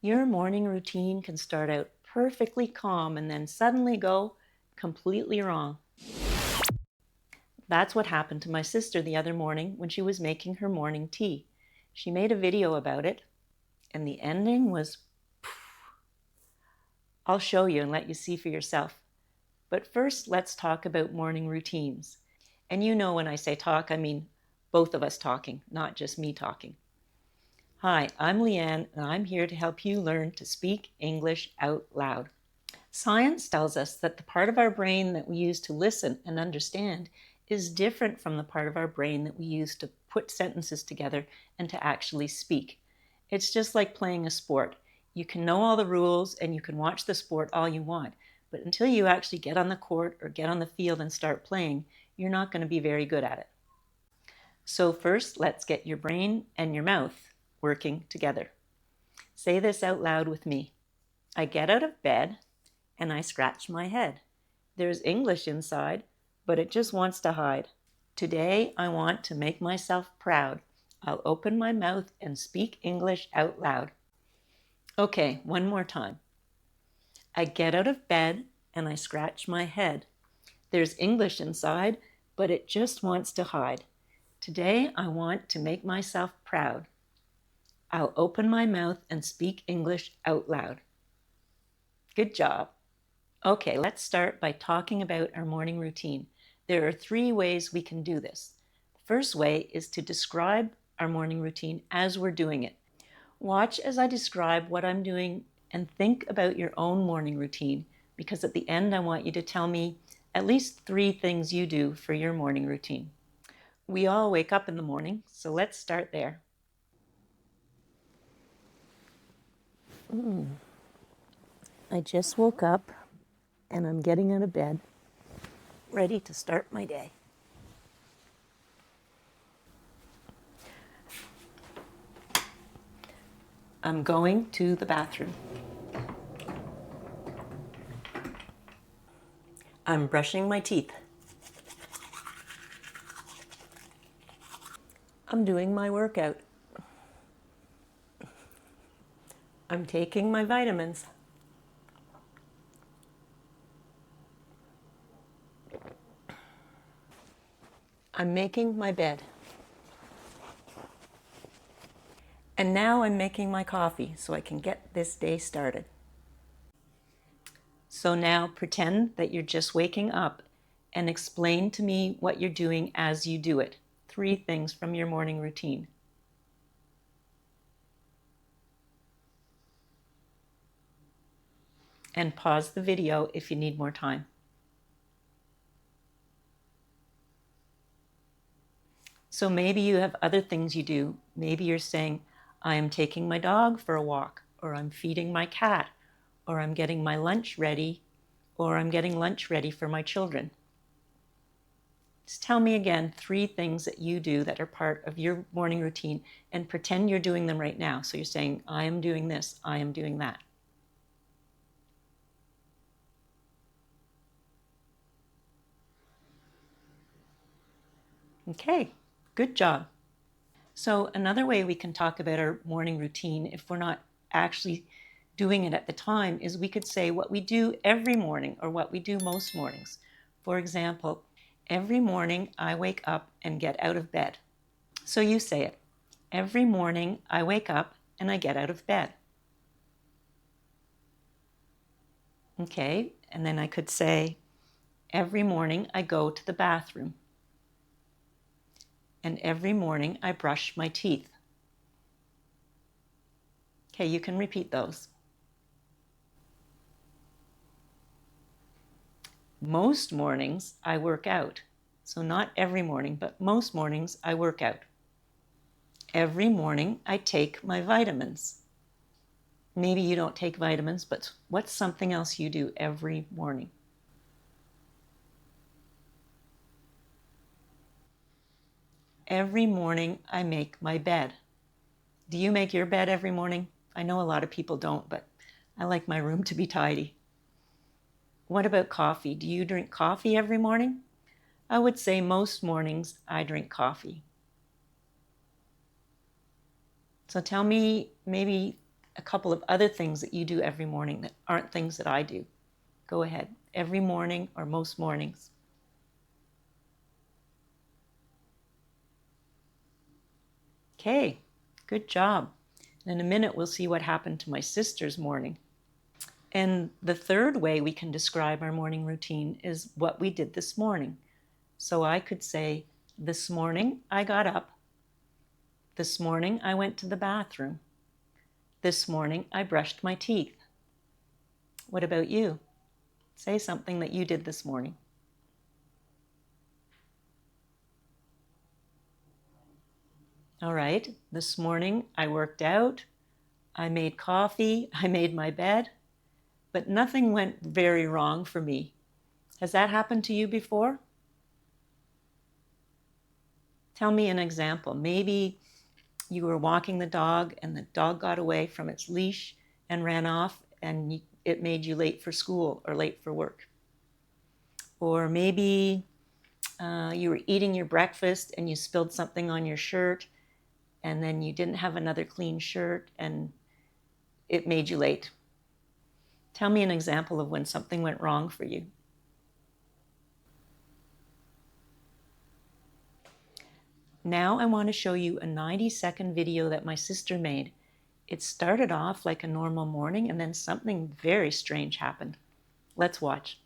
Your morning routine can start out perfectly calm and then suddenly go completely wrong. That's what happened to my sister the other morning when she was making her morning tea. She made a video about it, and the ending was I'll show you and let you see for yourself. But first, let's talk about morning routines. And you know when I say talk, I mean both of us talking, not just me talking. Hi, I'm Leanne, and I'm here to help you learn to speak English out loud. Science tells us that the part of our brain that we use to listen and understand is different from the part of our brain that we use to put sentences together and to actually speak. It's just like playing a sport. You can know all the rules and you can watch the sport all you want, but until you actually get on the court or get on the field and start playing, you're not going to be very good at it. So first, let's get your brain and your mouth working together. Say this out loud with me. I get out of bed and I scratch my head. There's English inside, but it just wants to hide. Today, I want to make myself proud. I'll open my mouth and speak English out loud. Okay, one more time. I get out of bed and I scratch my head. There's English inside, but it just wants to hide. Today, I want to make myself proud. I'll open my mouth and speak English out loud. Good job. Okay, let's start by talking about our morning routine. There are 3 ways we can do this. The first way is to describe our morning routine as we're doing it. Watch as I describe what I'm doing and think about your own morning routine, because at the end I want you to tell me at least 3 things you do for your morning routine. We all wake up in the morning, so let's start there. I just woke up and I'm getting out of bed, ready to start my day. I'm going to the bathroom. I'm brushing my teeth. I'm doing my workout. I'm taking my vitamins. I'm making my bed. And now I'm making my coffee so I can get this day started. So now pretend that you're just waking up and explain to me what you're doing as you do it. 3 things from your morning routine. And pause the video if you need more time. So maybe you have other things you do. Maybe you're saying, I am taking my dog for a walk, or I'm feeding my cat, or I'm getting my lunch ready, or I'm getting lunch ready for my children. Just tell me again 3 things that you do that are part of your morning routine and pretend you're doing them right now. So you're saying, I am doing this, I am doing that. Okay, good job. So another way we can talk about our morning routine, if we're not actually doing it at the time, is we could say what we do every morning or what we do most mornings. For example, every morning I wake up and get out of bed. So you say it. Every morning I wake up and I get out of bed. Okay, and then I could say, every morning I go to the bathroom. And every morning I brush my teeth. Okay, you can repeat those. Most mornings I work out. So not every morning, but most mornings I work out. Every morning I take my vitamins. Maybe you don't take vitamins, but what's something else you do every morning? Every morning I make my bed. Do you make your bed every morning? I know a lot of people don't, but I like my room to be tidy. What about coffee? Do you drink coffee every morning? I would say most mornings I drink coffee. So tell me maybe a couple of other things that you do every morning that aren't things that I do. Go ahead. Every morning or most mornings. Okay, good job. In a minute, we'll see what happened to my sister's morning. And the third way we can describe our morning routine is what we did this morning. So I could say, this morning I got up. This morning I went to the bathroom. This morning I brushed my teeth. What about you? Say something that you did this morning. All right, this morning I worked out, I made coffee, I made my bed, but nothing went very wrong for me. Has that happened to you before? Tell me an example. Maybe you were walking the dog and the dog got away from its leash and ran off and it made you late for school or late for work. Or maybe you were eating your breakfast and you spilled something on your shirt and then you didn't have another clean shirt and it made you late. Tell me an example of when something went wrong for you. Now I want to show you a 90-second video that my sister made. It started off like a normal morning and then something very strange happened. Let's watch.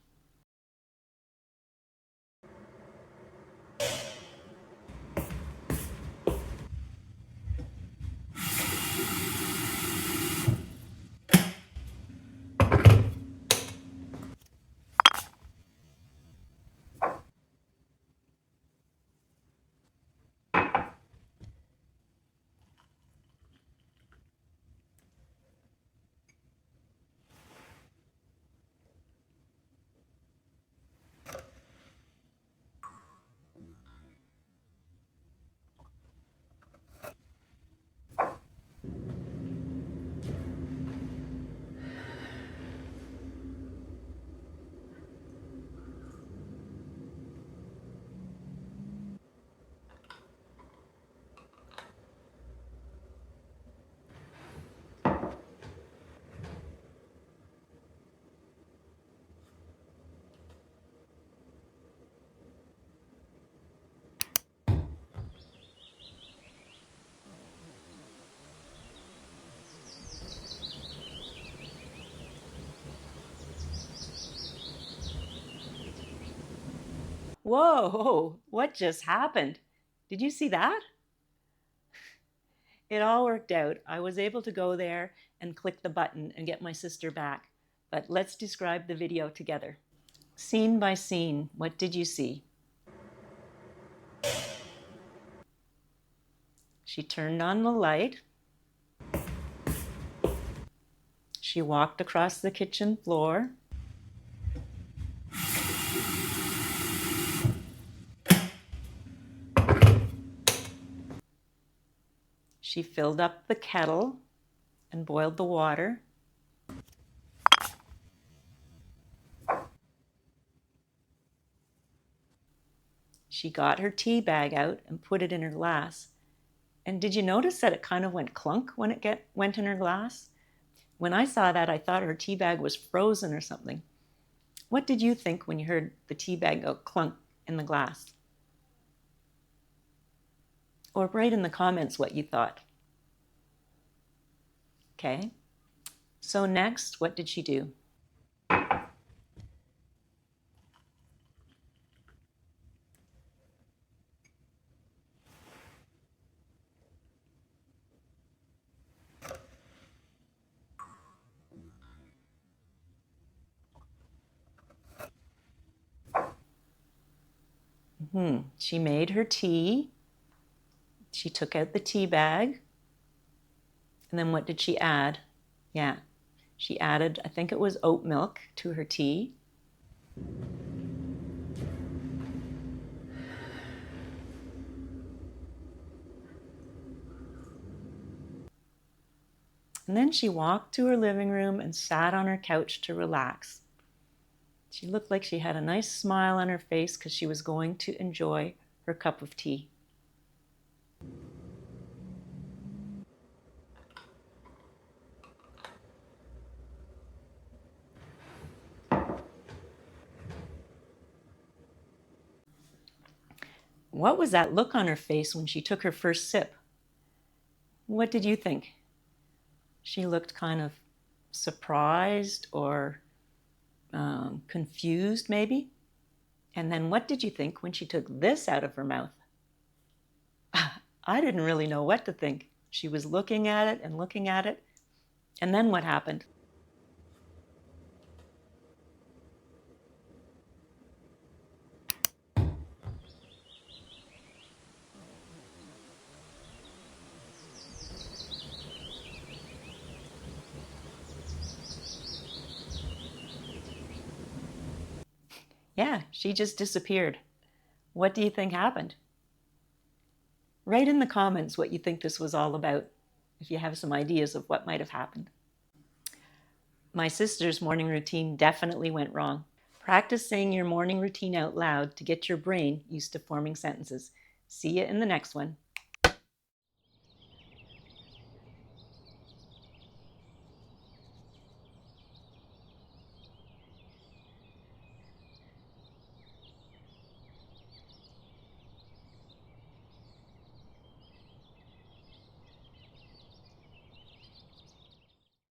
Whoa, what just happened? Did you see that? It all worked out. I was able to go there and click the button and get my sister back. But let's describe the video together. Scene by scene, what did you see? She turned on the light. She walked across the kitchen floor. She filled up the kettle and boiled the water. She got her tea bag out and put it in her glass. And did you notice that it kind of went clunk when it went in her glass? When I saw that, I thought her tea bag was frozen or something. What did you think when you heard the tea bag go clunk in the glass? Or write in the comments what you thought. Okay. So next, what did she do? She made her tea. She took out the tea bag. And then what did she add? Yeah, she added, I think it was oat milk to her tea. And then she walked to her living room and sat on her couch to relax. She looked like she had a nice smile on her face because she was going to enjoy her cup of tea. What was that look on her face when she took her first sip? What did you think? She looked kind of surprised or confused, maybe? And then what did you think when she took this out of her mouth? I didn't really know what to think. She was looking at it and looking at it. And then what happened? Yeah, she just disappeared. What do you think happened? Write in the comments what you think this was all about, if you have some ideas of what might have happened. My sister's morning routine definitely went wrong. Practice saying your morning routine out loud to get your brain used to forming sentences. See you in the next one.